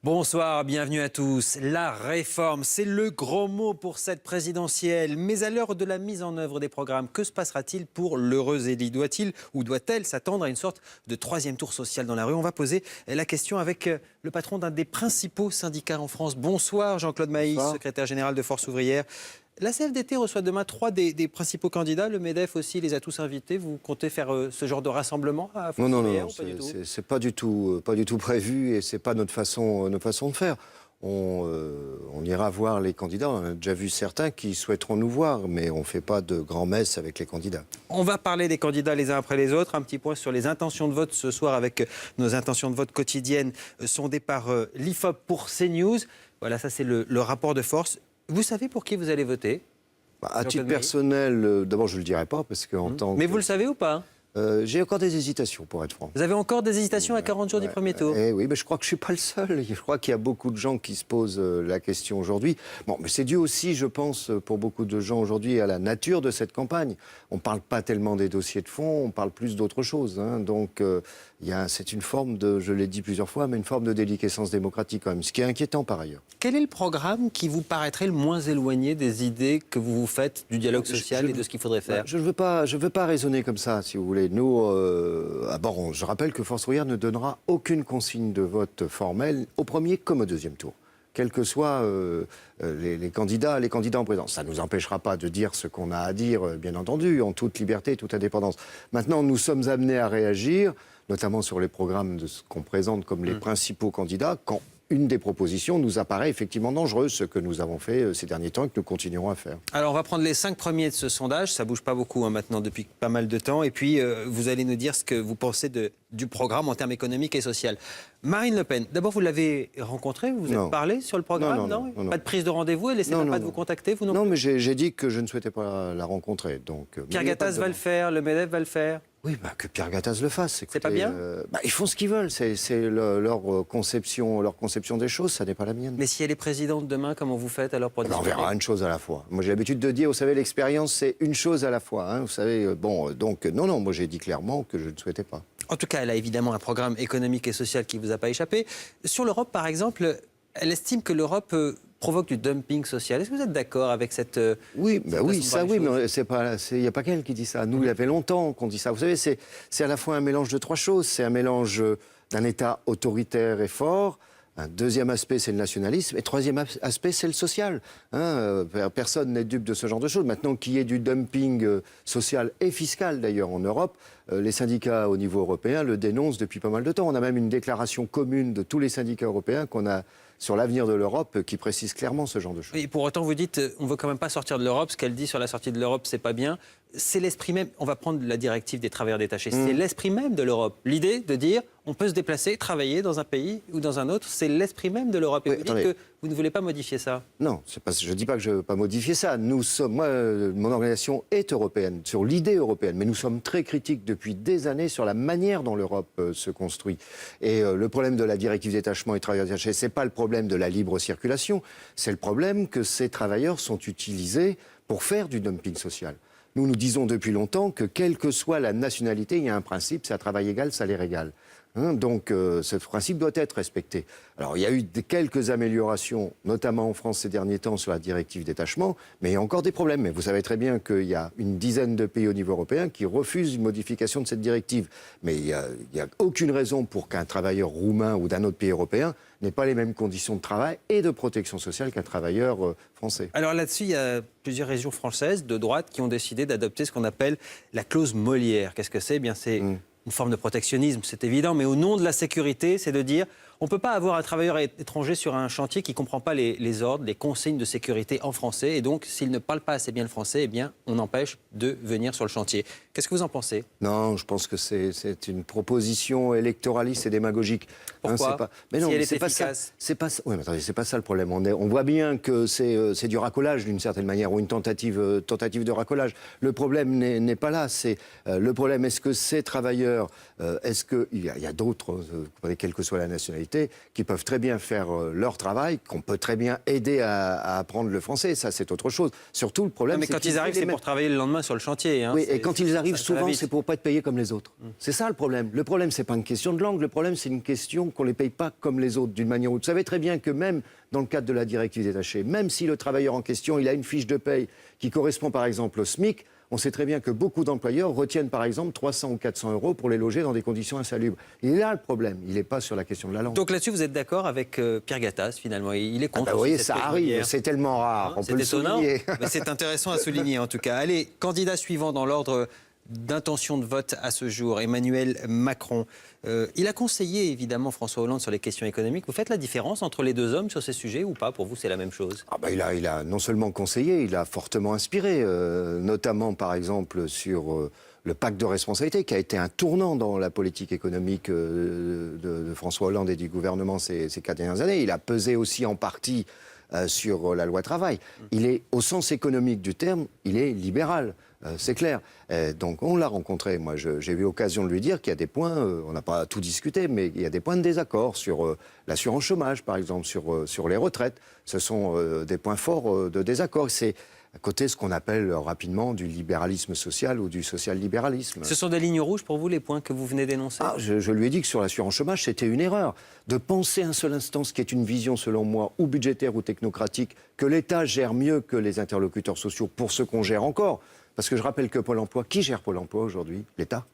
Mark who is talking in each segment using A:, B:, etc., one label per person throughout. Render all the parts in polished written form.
A: Bonsoir, bienvenue à tous. La réforme, c'est le gros mot pour cette présidentielle. Mais à l'heure de la mise en œuvre des programmes, que se passera-t-il pour l'heureuse élite? Doit-il ou doit-elle s'attendre à une sorte de troisième tour social dans la rue? On va poser la question avec le patron d'un des principaux syndicats en France. Bonsoir Jean-Claude Maïs, secrétaire général de Force ouvrière. La CFDT reçoit demain trois des principaux candidats. Le MEDEF aussi les a tous invités. Vous comptez faire ce genre de rassemblement à Force ouvrière ou pas du tout?
B: C'est pas du tout prévu et c'est pas notre façon de faire. On ira voir les candidats. On a déjà vu certains qui souhaiteront nous voir, mais on ne fait pas de grand-messe avec les candidats.
A: On va parler des candidats les uns après les autres. Un petit point sur les intentions de vote ce soir avec nos intentions de vote quotidiennes sondées par l'IFOP pour CNews. Voilà, ça c'est le rapport de force. Vous savez pour qui vous allez voter?
B: À titre personnel, d'abord je ne le dirai pas parce qu'en tant que...
A: Mais vous le savez ou pas?
B: J'ai encore des hésitations, pour être franc.
A: Vous avez encore des hésitations à 40 jours du premier tour?
B: Oui, mais je crois que je ne suis pas le seul. Je crois qu'il y a beaucoup de gens qui se posent la question aujourd'hui. Bon, mais c'est dû aussi, je pense, pour beaucoup de gens aujourd'hui, à la nature de cette campagne. On ne parle pas tellement des dossiers de fond, on parle plus d'autre chose. Donc, c'est une forme de, je l'ai dit plusieurs fois, mais une forme de déliquescence démocratique quand même, ce qui est inquiétant par ailleurs.
A: Quel est le programme qui vous paraîtrait le moins éloigné des idées que vous vous faites du dialogue social et de ce qu'il faudrait faire?
B: Je ne veux pas raisonner comme ça, si vous voulez. Nous, je rappelle que Force ouvrière ne donnera aucune consigne de vote formelle au premier comme au deuxième tour, quels que soient les candidats en présence. Ça ne nous empêchera pas de dire ce qu'on a à dire, bien entendu, en toute liberté, toute indépendance. Maintenant, nous sommes amenés à réagir, notamment sur les programmes de ce qu'on présente comme les principaux candidats, quand une des propositions nous apparaît effectivement dangereuse, ce que nous avons fait ces derniers temps et que nous continuerons à faire.
A: Alors on va prendre les 5 premiers de ce sondage, ça bouge pas beaucoup maintenant depuis pas mal de temps, et puis vous allez nous dire ce que vous pensez du programme en termes économiques et social. Marine Le Pen, d'abord vous l'avez rencontrée, vous vous êtes parlé sur le programme?
B: Non.
A: Pas de prise de rendez-vous, elle essaie pas de vous contacter, vous non?
B: Non, mais j'ai dit que je ne souhaitais pas la rencontrer. Donc,
A: Pierre Gattaz va le faire, le MEDEF va le faire.
B: Oui, que Pierre Gattaz le fasse.
A: C'est pas bien?
B: Ils font ce qu'ils veulent, c'est leur conception des choses, ça n'est pas la mienne.
A: Mais si elle est présidente demain, comment vous faites alors pour
B: on verra une chose à la fois. Moi j'ai l'habitude de dire, vous savez, l'expérience c'est une chose à la fois. Vous savez, donc non, moi j'ai dit clairement que je ne souhaitais pas.
A: En tout cas, elle a évidemment un programme économique et social qui ne vous a pas échappé. Sur l'Europe, par exemple, elle estime que l'Europe provoque du dumping social. Est-ce que vous êtes d'accord avec cette...
B: Oui, mais il n'y a pas qu'elle qui dit ça. Nous, il y avait longtemps qu'on dit ça. Vous savez, c'est à la fois un mélange de trois choses. C'est un mélange d'un État autoritaire et fort. Un deuxième aspect, c'est le nationalisme. Et troisième aspect, c'est le social. Personne n'est dupe de ce genre de choses. Maintenant, qu'il y ait du dumping social et fiscal, d'ailleurs, en Europe, les syndicats au niveau européen le dénoncent depuis pas mal de temps. On a même une déclaration commune de tous les syndicats européens qu'on a sur l'avenir de l'Europe qui précise clairement ce genre de choses.
A: Et pour autant, vous dites, on ne veut quand même pas sortir de l'Europe. Ce qu'elle dit sur la sortie de l'Europe, c'est pas bien. C'est l'esprit même, on va prendre la directive des travailleurs détachés, c'est l'esprit même de l'Europe. L'idée de dire, on peut se déplacer, travailler dans un pays ou dans un autre, c'est l'esprit même de l'Europe. Et vous dites que vous ne voulez pas modifier ça?
B: Non, je ne dis pas que je ne veux pas modifier ça. Mon organisation est européenne, sur l'idée européenne, mais nous sommes très critiques depuis des années sur la manière dont l'Europe se construit. Et le problème de la directive détachement et travailleurs détachés, ce n'est pas le problème de la libre circulation, c'est le problème que ces travailleurs sont utilisés pour faire du dumping social. Nous disons depuis longtemps que quelle que soit la nationalité, il y a un principe, c'est à travail égal, salaire égal. Donc ce principe doit être respecté. Alors il y a eu quelques améliorations, notamment en France ces derniers temps sur la directive détachement, mais il y a encore des problèmes. Mais vous savez très bien qu'il y a une dizaine de pays au niveau européen qui refusent une modification de cette directive. Mais il n'y a aucune raison pour qu'un travailleur roumain ou d'un autre pays européen n'ait pas les mêmes conditions de travail et de protection sociale qu'un travailleur français.
A: Alors là-dessus, il y a plusieurs régions françaises de droite qui ont décidé d'adopter ce qu'on appelle la clause Molière. Qu'est-ce que c'est? Eh bien, c'est une forme de protectionnisme, c'est évident, mais au nom de la sécurité, c'est de dire on ne peut pas avoir un travailleur étranger sur un chantier qui ne comprend pas les ordres, les consignes de sécurité en français, et donc s'il ne parle pas assez bien le français, eh bien, on empêche de venir sur le chantier. Qu'est-ce que vous en pensez?
B: Non, je pense que c'est une proposition électoraliste et démagogique.
A: Pourquoi?
B: Mais non,
A: si elle
B: c'est
A: est efficace.
B: Oui, mais attendez, c'est pas ça le problème. On voit bien que c'est du racolage d'une certaine manière, ou une tentative de racolage. Le problème n'est pas là. Le problème, est-ce que ces travailleurs, il y a d'autres, quelle que soit la nationalité, réalité, qui peuvent très bien faire leur travail, qu'on peut très bien aider à apprendre le français. Ça, c'est autre chose. Surtout, le problème,
A: mais
B: c'est
A: quand ils arrivent, c'est pour travailler le lendemain sur le chantier. Hein.
B: Oui, et quand ils arrivent,
A: ça va
B: souvent,
A: vite.
B: c'est pour pas être payés comme les autres. C'est ça le problème. Le problème, c'est pas une question de langue. Le problème, c'est une question qu'on les paye pas comme les autres, d'une manière ou d'autre. Vous savez très bien que même dans le cadre de la directive détachée, même si le travailleur en question, il a une fiche de paye qui correspond par exemple au SMIC, on sait très bien que beaucoup d'employeurs retiennent par exemple 300 ou 400 euros pour les loger dans des conditions insalubres. Il est là le problème, il n'est pas sur la question de la langue.
A: Donc là-dessus, vous êtes d'accord avec Pierre Gattaz, finalement. Il est contre.
B: Vous voyez,
A: cette
B: ça
A: loi
B: arrive,
A: immobilière.
B: c'est tellement rare, on peut le
A: étonnant,
B: souligner.
A: mais c'est intéressant à souligner en tout cas. Allez, candidat suivant dans l'ordre d'intention de vote à ce jour, Emmanuel Macron. Il a conseillé évidemment François Hollande sur les questions économiques. Vous faites la différence entre les deux hommes sur ces sujets ou pas? Pour vous, c'est la même chose?
B: Il a non seulement conseillé, il a fortement inspiré, notamment par exemple sur le pacte de responsabilité qui a été un tournant dans la politique économique de François Hollande et du gouvernement ces 4 dernières années. Il a pesé aussi en partie sur la loi travail. Il est, au sens économique du terme, il est libéral. C'est clair. Donc on l'a rencontré. Moi, j'ai eu l'occasion de lui dire qu'il y a des points, on n'a pas tout discuté, mais il y a des points de désaccord sur l'assurance chômage, par exemple, sur les retraites. Ce sont des points forts de désaccord. C'est à côté ce qu'on appelle rapidement du libéralisme social ou du social-libéralisme.
A: Ce sont des lignes rouges pour vous, les points que vous venez d'énoncer?
B: Je lui ai dit que sur l'assurance chômage, c'était une erreur. De penser un seul instant, ce qui est une vision, selon moi, ou budgétaire ou technocratique, que l'État gère mieux que les interlocuteurs sociaux pour ce qu'on gère encore. Parce que je rappelle que Pôle emploi, qui gère Pôle emploi aujourd'hui? L'État.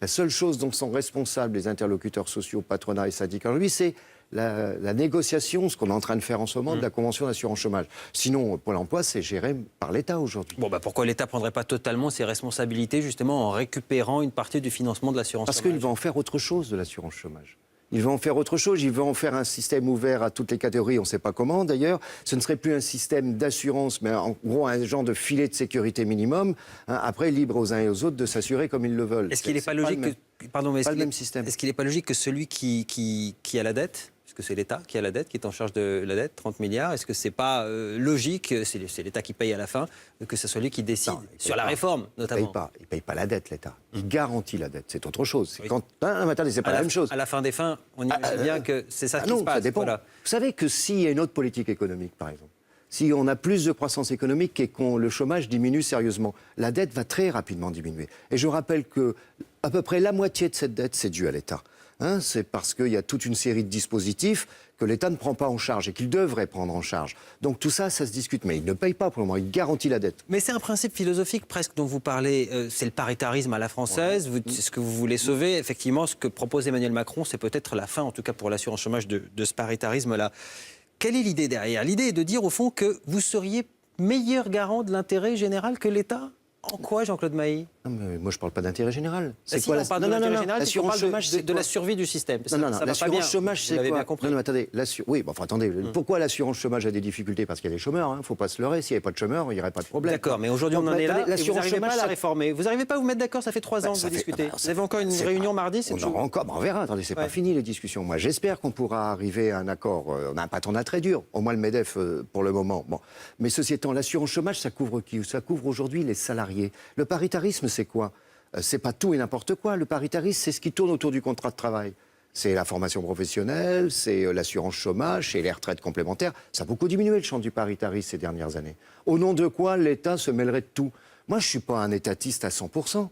B: La seule chose dont sont responsables les interlocuteurs sociaux, patronat et syndicats aujourd'hui, c'est la négociation, ce qu'on est en train de faire en ce moment, de la convention d'assurance chômage. Sinon, Pôle emploi, c'est géré par l'État aujourd'hui.
A: Bon, pourquoi l'État ne prendrait pas totalement ses responsabilités, justement, en récupérant une partie du financement de l'assurance chômage?
B: Parce qu'il va en faire autre chose de l'assurance chômage. Il va en faire autre chose, il va en faire un système ouvert à toutes les catégories, on ne sait pas comment d'ailleurs. Ce ne serait plus un système d'assurance, mais en gros un genre de filet de sécurité minimum. Après, libre aux uns et aux autres de s'assurer comme ils le veulent.
A: Est-ce qu'il n'est pas logique que... Pardon, mais
B: pas le même système.
A: Est-ce qu'il n'est pas logique que celui qui a la dette, puisque c'est l'État qui a la dette, qui est en charge de la dette, 30 milliards, est-ce que c'est pas logique, c'est l'État qui paye à la fin, que ce soit lui qui décide sur la réforme, notamment?
B: Il ne paye pas la dette, l'État. Il garantit la dette, c'est autre chose.
A: Oui.
B: Attendez, c'est pas la même chose.
A: À la fin des fins, on imagine bien que c'est ça qui
B: non,
A: se passe.
B: Ça dépend.
A: Voilà.
B: Vous savez que s'il y a une autre politique économique, par exemple, si on a plus de croissance économique et que le chômage diminue sérieusement, la dette va très rapidement diminuer. Et je rappelle que à peu près la moitié de cette dette, c'est dû à l'État. C'est parce qu'il y a toute une série de dispositifs que l'État ne prend pas en charge et qu'il devrait prendre en charge. Donc tout ça, ça se discute. Mais il ne paye pas pour le moment, il garantit la dette.
A: Mais c'est un principe philosophique presque dont vous parlez, c'est le paritarisme à la française, c'est ce que vous voulez sauver. Effectivement, ce que propose Emmanuel Macron, c'est peut-être la fin, en tout cas pour l'assurance chômage, de ce paritarisme-là. Quelle est l'idée derrière? L'idée est de dire au fond que vous seriez meilleur garant de l'intérêt général que l'État? En quoi, Jean-Claude Mailly?
B: Moi, je ne parle pas d'intérêt général.
A: C'est quoi on parle de l'intérêt général, c'est qu'on parle de la survie du système.
B: Non, l'assurance chômage, c'est quoi?
A: Bien compris.
B: Non, attendez, attendez. Pourquoi l'assurance chômage a des difficultés? Parce qu'il y a des chômeurs, il ne faut pas se leurrer. S'il n'y avait pas de chômeurs, il n'y aurait pas de problème.
A: D'accord, mais aujourd'hui, on en est là, et vous n'arrivez pas à la réformer. Vous n'arrivez pas à vous mettre d'accord, ça fait 3 ans que vous discutez. Vous avez encore une réunion mardi, c'est
B: On aura encore, on verra, attendez, c'est pas fini les discussions. Moi, j'espère qu'on pourra arriver à un accord. On a un patronat très dur, au moins le MEDEF pour le moment. Bon. Mais ceci étant, l'assurance chômage, ça couvre qui? Ça couvre aujourd'hui les salariés. Le paritarisme, c'est quoi? C'est pas tout et n'importe quoi. Le paritarisme, c'est ce qui tourne autour du contrat de travail. C'est la formation professionnelle, c'est l'assurance chômage, c'est les retraites complémentaires. Ça a beaucoup diminué le champ du paritarisme ces dernières années. Au nom de quoi l'État se mêlerait de tout? Moi, je ne suis pas un étatiste à 100%.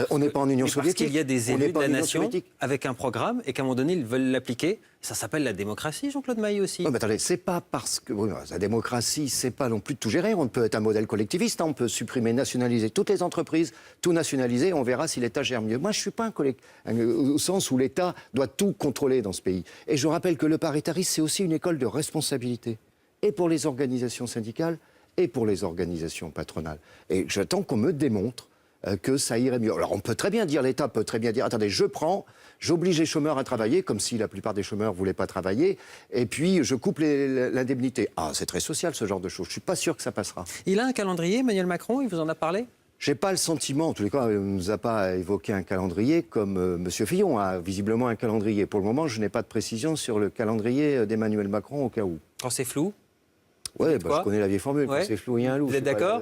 B: On n'est pas en Union soviétique.
A: Parce qu'il y a des élus de la nation avec un programme et qu'à un moment donné, ils veulent l'appliquer. Ça s'appelle la démocratie, Jean-Claude Mailly aussi.
B: Non, mais attendez, c'est pas parce que la démocratie, c'est pas non plus de tout gérer. On peut être un modèle collectiviste, on peut supprimer, nationaliser toutes les entreprises, tout nationaliser, on verra si l'État gère mieux. Moi, je ne suis pas au sens où l'État doit tout contrôler dans ce pays. Et je rappelle que le paritarisme, c'est aussi une école de responsabilité. Et pour les organisations syndicales, et pour les organisations patronales. Et j'attends qu'on me démontre que ça irait mieux. Alors on peut très bien dire, l'État peut très bien dire, attendez, j'oblige les chômeurs à travailler, comme si la plupart des chômeurs ne voulaient pas travailler, et puis je coupe l'indemnité. Ah, c'est très social ce genre de choses, je ne suis pas sûr que ça passera.
A: Il a un calendrier, Emmanuel Macron, il vous en a parlé?
B: Je n'ai pas le sentiment, en tous les cas, il ne nous a pas évoqué un calendrier comme M. Fillon a visiblement un calendrier. Pour le moment, je n'ai pas de précision sur le calendrier d'Emmanuel Macron au cas où.
A: Quand c'est flou?
B: Oui, je connais la vieille formule, quand c'est flou, il y a un loup.
A: Vous êtes d'accord?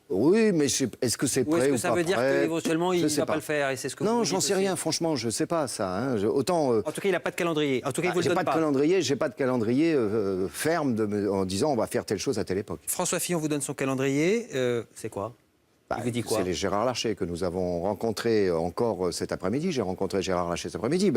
B: Oui, mais est-ce que c'est
A: Ou
B: prêt
A: est-ce
B: ou
A: que ça
B: pas
A: veut dire
B: prêt?
A: qu'éventuellement, il
B: Je
A: ne
B: sais
A: va pas le faire et c'est ce que
B: Non,
A: vous
B: j'en
A: dites
B: sais
A: aussi
B: rien, franchement, je ne sais pas ça. Hein. Autant...
A: En tout cas, il n'a pas de calendrier. En tout cas, il vous le
B: j'ai
A: donne
B: pas de calendrier, j'ai pas de calendrier ferme en disant on va faire telle chose à telle époque.
A: François Fillon vous donne son calendrier. C'est quoi? Il vous dit quoi?
B: C'est les Gérard Larcher que nous avons rencontrés encore cet après-midi. J'ai rencontré Gérard Larcher cet après-midi.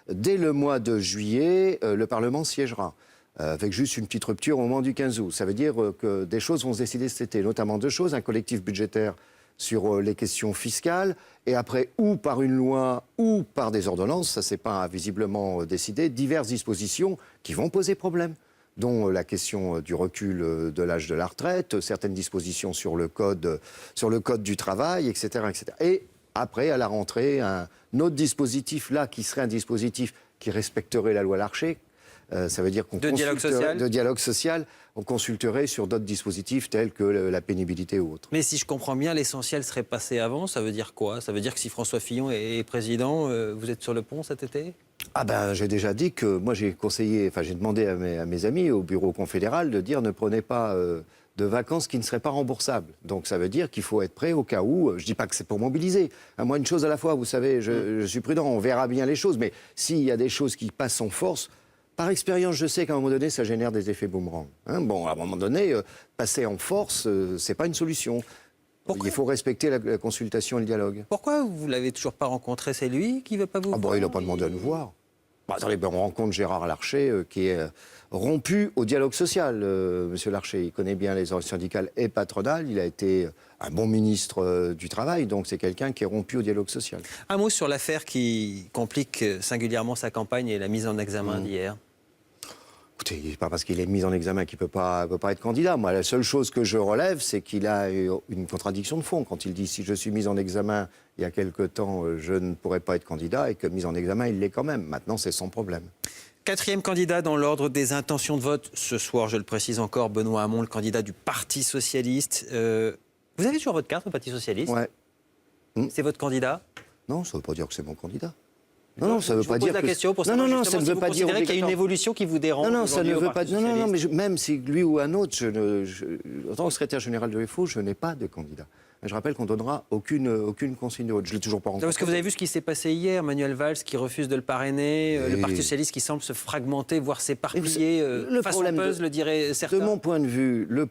B: Dès le mois de juillet, le Parlement siégera. Avec juste une petite rupture au moment du 15 août. Ça veut dire que des choses vont se décider cet été, notamment deux choses, un collectif budgétaire sur les questions fiscales, et après, ou par une loi, ou par des ordonnances, ça c'est pas visiblement décidé, diverses dispositions qui vont poser problème, dont la question du recul de l'âge de la retraite, certaines dispositions sur le code du travail, etc., etc. Et après, à la rentrée, un autre dispositif, là, qui serait un dispositif qui respecterait la loi Larcher. Ça veut dire qu'on
A: de dialogue social,
B: on consulterait sur d'autres dispositifs tels que la pénibilité ou autre.
A: Mais si je comprends bien, l'essentiel serait passé avant. Ça veut dire quoi? Ça veut dire que si François Fillon est président, vous êtes sur le pont cet été?
B: J'ai déjà dit que moi j'ai demandé à mes amis au bureau confédéral de dire ne prenez pas de vacances qui ne seraient pas remboursables. Donc ça veut dire qu'il faut être prêt au cas où. Je ne dis pas que c'est pour mobiliser. Moi, une chose à la fois, vous savez, je suis prudent, on verra bien les choses, mais s'il y a des choses qui passent en force, par expérience, je sais qu'à un moment donné, ça génère des effets boomerang. À un moment donné, passer en force, c'est pas une solution.
A: Pourquoi?
B: Il faut respecter la consultation et le dialogue.
A: Pourquoi vous l'avez toujours pas rencontré? C'est lui qui veut pas vous voir?
B: Il n'a pas demandé à nous voir. Attendez, on rencontre Gérard Larcher, qui est rompu au dialogue social. Monsieur Larcher, il connaît bien les organisations syndicales et patronales. Il a été un bon ministre du Travail, donc c'est quelqu'un qui est rompu au dialogue social.
A: Un mot sur l'affaire qui complique singulièrement sa campagne et la mise en examen d'hier.
B: Écoutez, c'est pas parce qu'il est mis en examen qu'il peut pas être candidat. Moi, la seule chose que je relève, c'est qu'il a une contradiction de fond quand il dit si je suis mis en examen il y a quelque temps, je ne pourrais pas être candidat, et que mis en examen, il l'est quand même. Maintenant, c'est son problème.
A: Quatrième candidat dans l'ordre des intentions de vote. Ce soir, je le précise encore, Benoît Hamon, le candidat du Parti socialiste. Vous avez toujours votre carte au Parti socialiste?
B: Ouais.
A: C'est votre candidat?
B: Non, ça ne veut pas dire que c'est mon candidat. Non, ça veut pas
A: Je
B: dire
A: vous pose la question pour savoir
B: ça ne
A: si
B: veut
A: vous
B: pas dire
A: considérez qu'il y a une évolution qui vous dérange.
B: Non, ça ne veut pas. Non, mais
A: je...
B: même si lui ou un autre, en tant que secrétaire général de l'UEFO, je n'ai pas de candidat. Je rappelle qu'on ne donnera aucune consigne de vote. Je ne l'ai toujours pas rencontré.
A: Parce que vous avez vu ce qui s'est passé hier, Manuel Valls qui refuse de le parrainer, le Parti socialiste qui semble se fragmenter, voire s'éparpiller, façon puzzle, dirait certains.
B: De mon point de vue, l'un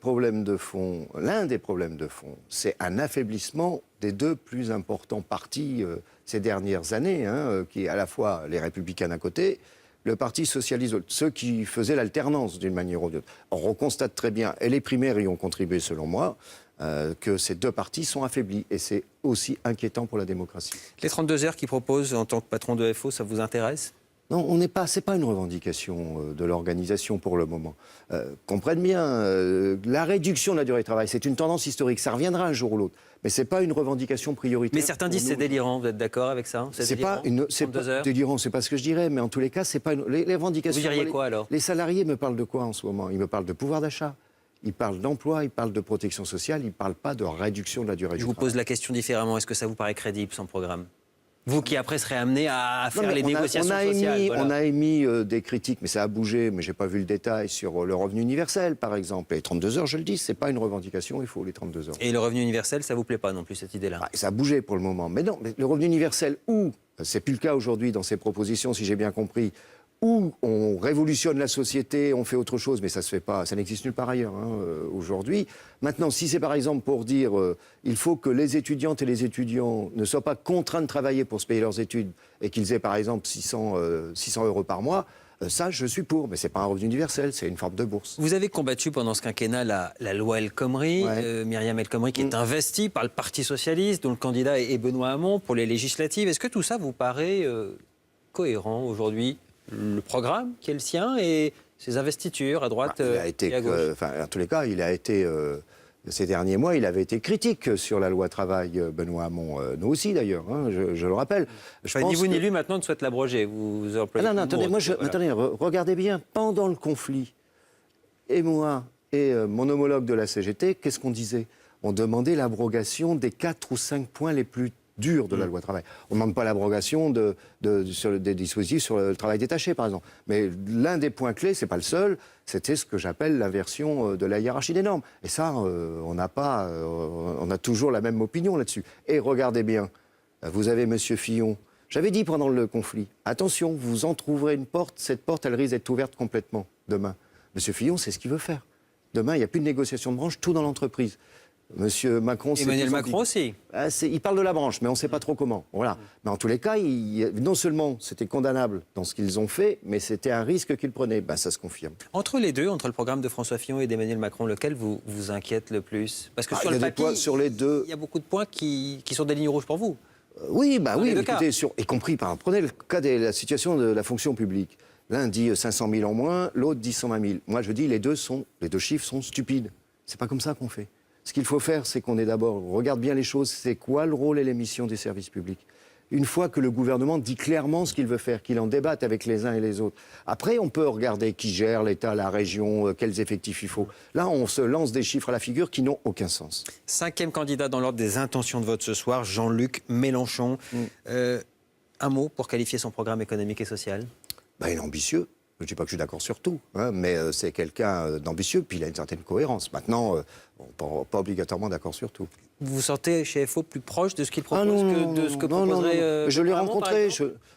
B: des problèmes de fond, c'est un affaiblissement des deux plus importants partis ces dernières années, qui est à la fois les Républicains d'un côté, le Parti socialiste, ceux qui faisaient l'alternance d'une manière ou d'une autre. On constate très bien, et les primaires y ont contribué selon moi, que ces deux partis sont affaiblis. Et c'est aussi inquiétant pour la démocratie.
A: Les 32 heures qu'ils proposent en tant que patron de FO, ça vous intéresse?
B: Non, c'est pas une revendication de l'organisation pour le moment. Comprenne bien, la réduction de la durée de travail, c'est une tendance historique. Ça reviendra un jour ou l'autre. Mais c'est pas une revendication prioritaire.
A: Mais certains disent que c'est délirant. Vous êtes d'accord avec ça?
B: C'est pas délirant, c'est pas ce que je dirais. Mais en tous les cas, c'est pas les revendications.
A: Vous diriez quoi alors?
B: Les salariés me parlent de quoi en ce moment? Ils me parlent de pouvoir d'achat. Ils parlent d'emploi, ils parlent de protection sociale, ils ne parlent pas de réduction de la durée du travail.
A: Je vous pose la question différemment. Est-ce que ça vous paraît crédible, son programme? Vous qui après serez amené à faire les négociations sociales.
B: On a émis des critiques, mais ça a bougé, mais je n'ai pas vu le détail, sur le revenu universel, par exemple. Et 32 heures, je le dis, ce n'est pas une revendication, il faut les 32 heures.
A: Et le revenu universel, ça ne vous plaît pas non plus, cette idée-là?
B: Ça a bougé pour le moment. Mais non, le revenu universel, c'est plus le cas aujourd'hui dans ces propositions, si j'ai bien compris, où on révolutionne la société, on fait autre chose, mais ça se fait pas, ça n'existe nulle part ailleurs aujourd'hui. Maintenant, si c'est par exemple pour dire il faut que les étudiantes et les étudiants ne soient pas contraints de travailler pour se payer leurs études et qu'ils aient par exemple 600 € par mois, ça je suis pour, mais c'est pas un revenu universel, c'est une forme de bourse.
A: Vous avez combattu pendant ce quinquennat la loi El Khomri, Myriam El Khomri qui est investie par le Parti socialiste, dont le candidat est Benoît Hamon pour les législatives. Est-ce que tout ça vous paraît cohérent aujourd'hui? Le programme qui est le sien et ses investitures à droite et à gauche.
B: En tous les cas, il a été, ces derniers mois, il avait été critique sur la loi travail, Benoît Hamon. Nous aussi, d'ailleurs, je le rappelle.
A: Ni vous ni lui, maintenant, ne souhaite l'abroger. Vous employez
B: attendez, regardez bien, pendant le conflit, et moi et mon homologue de la CGT, qu'est-ce qu'on disait? On demandait l'abrogation des 4 ou 5 points les plus dur de la loi travail. On ne demande pas l'abrogation sur des dispositifs sur le travail détaché, par exemple. Mais l'un des points clés, c'est pas le seul, c'était ce que j'appelle l'inversion de la hiérarchie des normes. Et ça, on a toujours la même opinion là-dessus. Et regardez bien, vous avez M. Fillon. J'avais dit pendant le conflit, attention, vous entrouvrirez une porte, cette porte, elle risque d'être ouverte complètement demain. M. Fillon, c'est ce qu'il veut faire. Demain, il n'y a plus de négociation de branche, tout dans l'entreprise. Monsieur Macron,
A: Emmanuel Macron aussi.
B: Il parle de la branche, mais on ne sait pas trop comment. Voilà. Mais en tous les cas, non seulement c'était condamnable dans ce qu'ils ont fait, mais c'était un risque qu'ils prenaient. Ça se confirme.
A: Entre les deux, entre le programme de François Fillon et d'Emmanuel Macron, lequel vous inquiète le plus? Parce que sur le papier,
B: sur les deux,
A: il y a beaucoup de points qui sont des lignes rouges pour vous.
B: Oui, écoutez, y compris, prenez le cas de la situation de la fonction publique. L'un dit 500 000 en moins, l'autre dit 120 000. Moi, je dis les deux chiffres sont stupides. C'est pas comme ça qu'on fait. Ce qu'il faut faire, c'est qu'on regarde bien les choses, c'est quoi le rôle et les missions des services publics. Une fois que le gouvernement dit clairement ce qu'il veut faire, qu'il en débatte avec les uns et les autres. Après, on peut regarder qui gère l'État, la région, quels effectifs il faut. Là, on se lance des chiffres à la figure qui n'ont aucun sens.
A: 5e candidat dans l'ordre des intentions de vote ce soir, Jean-Luc Mélenchon. Un mot pour qualifier son programme économique et social?
B: Il est ambitieux. Je ne dis pas que je suis d'accord sur tout, mais c'est quelqu'un d'ambitieux, puis il a une certaine cohérence. Maintenant, on n'est pas obligatoirement d'accord sur tout.
A: Vous vous sentez chez FO plus proche de ce qu'il propose que de ce que proposerait
B: non. Je l'ai rencontré.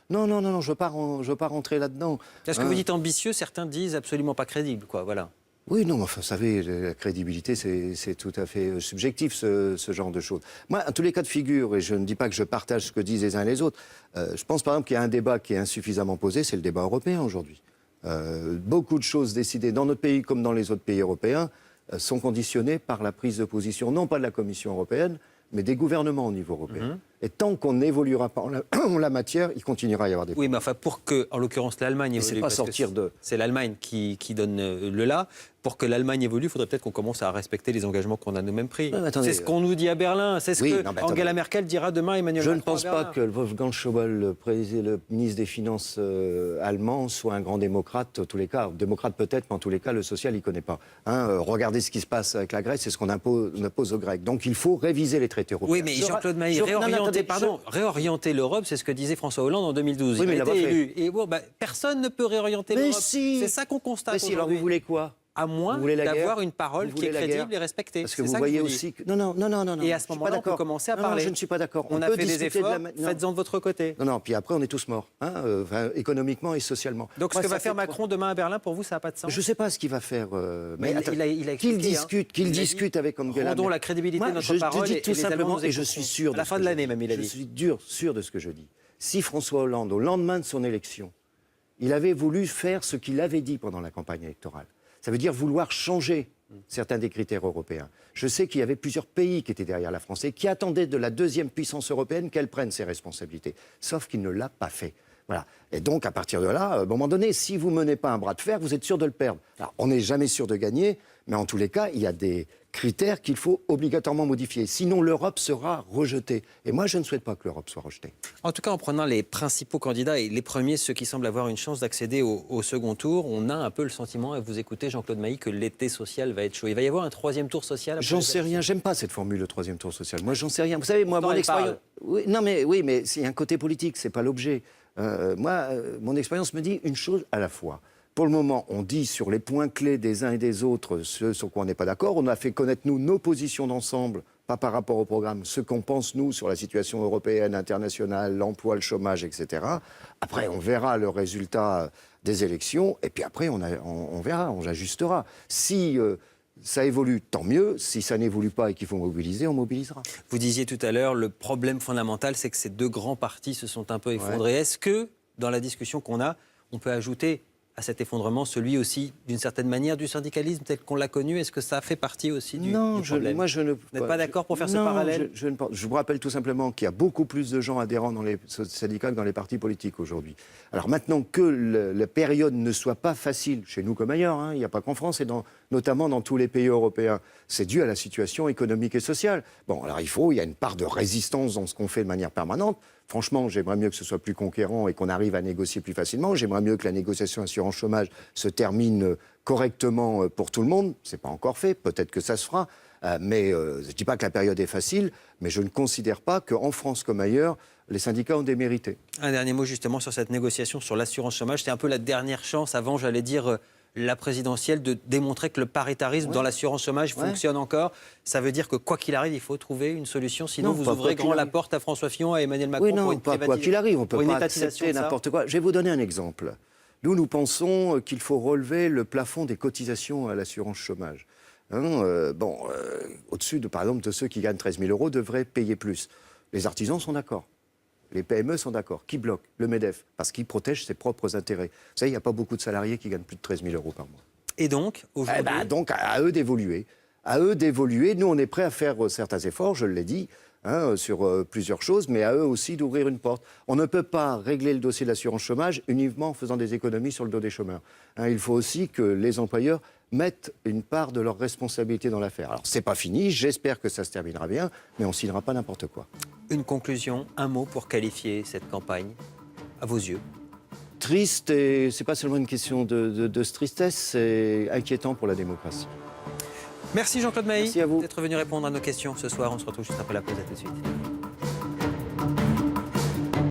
B: Non, je ne veux pas rentrer là-dedans.
A: Parce que vous dites ambitieux, certains disent absolument pas crédible, quoi, voilà.
B: Oui, non, enfin, vous savez, la crédibilité, c'est tout à fait subjectif, ce genre de choses. Moi, en tous les cas de figure, et je ne dis pas que je partage ce que disent les uns et les autres, je pense par exemple qu'il y a un débat qui est insuffisamment posé, c'est le débat européen aujourd'hui. Beaucoup de choses décidées dans notre pays comme dans les autres pays européens sont conditionnées par la prise de position, non pas de la Commission européenne, mais des gouvernements au niveau européen. Et tant qu'on n'évoluera pas en la matière, il continuera à y avoir des problèmes.
A: Oui, mais enfin, pour que, en l'occurrence, l'Allemagne évolue...
B: C'est pas sortir de...
A: C'est l'Allemagne qui donne le là. Pour que l'Allemagne évolue, il faudrait peut-être qu'on commence à respecter les engagements qu'on a nous-mêmes pris. C'est ce qu'on nous dit à Berlin. C'est ce que Angela Merkel dira demain à Emmanuel Macron.
B: Je ne pense pas que Wolfgang Schäuble, le ministre des Finances allemand, soit un grand démocrate, en tous les cas. Démocrate peut-être, mais en tous les cas, le social, il ne connaît pas. Regardez ce qui se passe avec la Grèce, c'est ce qu'on impose aux Grecs. Donc il faut réviser les traités européens.
A: Oui, mais Jean-Claude Maillet, réorienter l'Europe, c'est ce que disait François Hollande en 2012. Il a été élu. Et personne ne peut réorienter l'Europe. C'est ça qu'on constate aujourd'hui.
B: Alors vous voulez quoi?
A: À moins d'avoir une parole qui est crédible et respectée.
B: Parce que vous voyez aussi que... Non.
A: Et à ce moment-là, on peut commencer à parler.
B: Je ne suis pas d'accord.
A: On a fait des efforts, faites-en de votre côté.
B: Non, puis après, on est tous morts, économiquement et socialement.
A: Donc ce que va faire Macron demain à Berlin, pour vous, ça n'a pas de sens?
B: Je ne sais pas ce qu'il va faire.
A: Mais il a expliqué,
B: qu'il discute avec Angela Merkel.
A: Rendons la crédibilité de notre parole.
B: Je dis tout simplement, et je suis sûr...
A: À la fin de l'année, même, il a dit.
B: Je suis sûr de ce que je dis. Si François Hollande, au lendemain de son élection, il avait voulu faire ce qu'il avait dit pendant la campagne électorale, ça veut dire vouloir changer certains des critères européens. Je sais qu'il y avait plusieurs pays qui étaient derrière la France et qui attendaient de la deuxième puissance européenne qu'elle prenne ses responsabilités. Sauf qu'il ne l'a pas fait. Voilà. Et donc, à partir de là, à un moment donné, si vous ne menez pas un bras de fer, vous êtes sûr de le perdre. Alors, on n'est jamais sûr de gagner, mais en tous les cas, il y a des critères qu'il faut obligatoirement modifier. Sinon, l'Europe sera rejetée. Et moi, je ne souhaite pas que l'Europe soit rejetée.
A: En tout cas, en prenant les principaux candidats et les premiers, ceux qui semblent avoir une chance d'accéder au second tour, on a un peu le sentiment, à vous écouter, Jean-Claude Maillet, que l'été social va être chaud. Il va y avoir un troisième tour social?
B: J'en sais rien. J'aime pas cette formule, le troisième tour social. Moi, j'en sais rien. Vous savez, moi, mon expérience... Oui, mais c'est un côté politique, c'est pas l'objet. Mon expérience me dit une chose à la fois. Pour le moment, on dit sur les points clés des uns et des autres ce sur quoi on n'est pas d'accord. On a fait connaître, nous, nos positions d'ensemble, pas par rapport au programme, ce qu'on pense, nous, sur la situation européenne, internationale, l'emploi, le chômage, etc. Après, on verra le résultat des élections, et puis après, on verra, on ajustera. Si... ça évolue, tant mieux. Si ça n'évolue pas et qu'il faut mobiliser, on mobilisera.
A: Vous disiez tout à l'heure, le problème fondamental, c'est que ces deux grands partis se sont un peu effondrés. Ouais. Est-ce que, dans la discussion qu'on a, on peut ajouter à cet effondrement celui aussi, d'une certaine manière, du syndicalisme tel qu'on l'a connu? Est-ce que ça fait partie aussi du problème?
B: Moi, je ne...
A: Vous n'êtes pas d'accord pour faire ce parallèle?
B: Je vous rappelle tout simplement qu'il y a beaucoup plus de gens adhérents dans les syndicats que dans les partis politiques aujourd'hui. Alors maintenant que la période ne soit pas facile, chez nous comme ailleurs, il n'y a pas qu'en France, et notamment dans tous les pays européens, c'est dû à la situation économique et sociale. Bon, alors il y a une part de résistance dans ce qu'on fait de manière permanente. Franchement, j'aimerais mieux que ce soit plus conquérant et qu'on arrive à négocier plus facilement. J'aimerais mieux que la négociation assurance chômage se termine correctement pour tout le monde. Ce n'est pas encore fait, peut-être que ça se fera. Mais je ne dis pas que la période est facile, mais je ne considère pas qu'en France comme ailleurs, les syndicats ont démérité.
A: Un dernier mot justement sur cette négociation sur l'assurance chômage. C'est un peu la dernière chance avant, j'allais dire, la présidentielle, de démontrer que le paritarisme dans l'assurance chômage fonctionne encore. Ça veut dire que quoi qu'il arrive, il faut trouver une solution. Sinon, vous ouvrez grand la porte à François Fillon, à Emmanuel Macron pour une
B: pas quoi qu'il arrive. On ne peut pas accepter
A: de ça.
B: n'importe quoi. Je vais vous donner un exemple. Nous pensons qu'il faut relever le plafond des cotisations à l'assurance chômage. Au-dessus, par exemple, de ceux qui gagnent 13 000 euros devraient payer plus. Les artisans sont d'accord. Les PME sont d'accord. Qui bloque? Le MEDEF, parce qu'il protège ses propres intérêts. Vous savez, il n'y a pas beaucoup de salariés qui gagnent plus de 13 000 euros par mois.
A: Et donc, aujourd'hui...
B: Donc, à eux d'évoluer. À eux d'évoluer. Nous, on est prêts à faire certains efforts, je l'ai dit, sur plusieurs choses, mais à eux aussi d'ouvrir une porte. On ne peut pas régler le dossier de l'assurance chômage uniquement en faisant des économies sur le dos des chômeurs. Il faut aussi que les employeurs mettent une part de leur responsabilité dans l'affaire. Alors, c'est pas fini, j'espère que ça se terminera bien, mais on ne signera pas n'importe quoi.
A: Une conclusion, un mot pour qualifier cette campagne, à vos yeux?
B: Triste, et c'est pas seulement une question de tristesse, c'est inquiétant pour la démocratie.
A: Merci Jean-Claude Mailly
B: Merci à vous
A: d'être venu répondre à nos questions ce soir. On se retrouve juste après la pause. À tout de suite.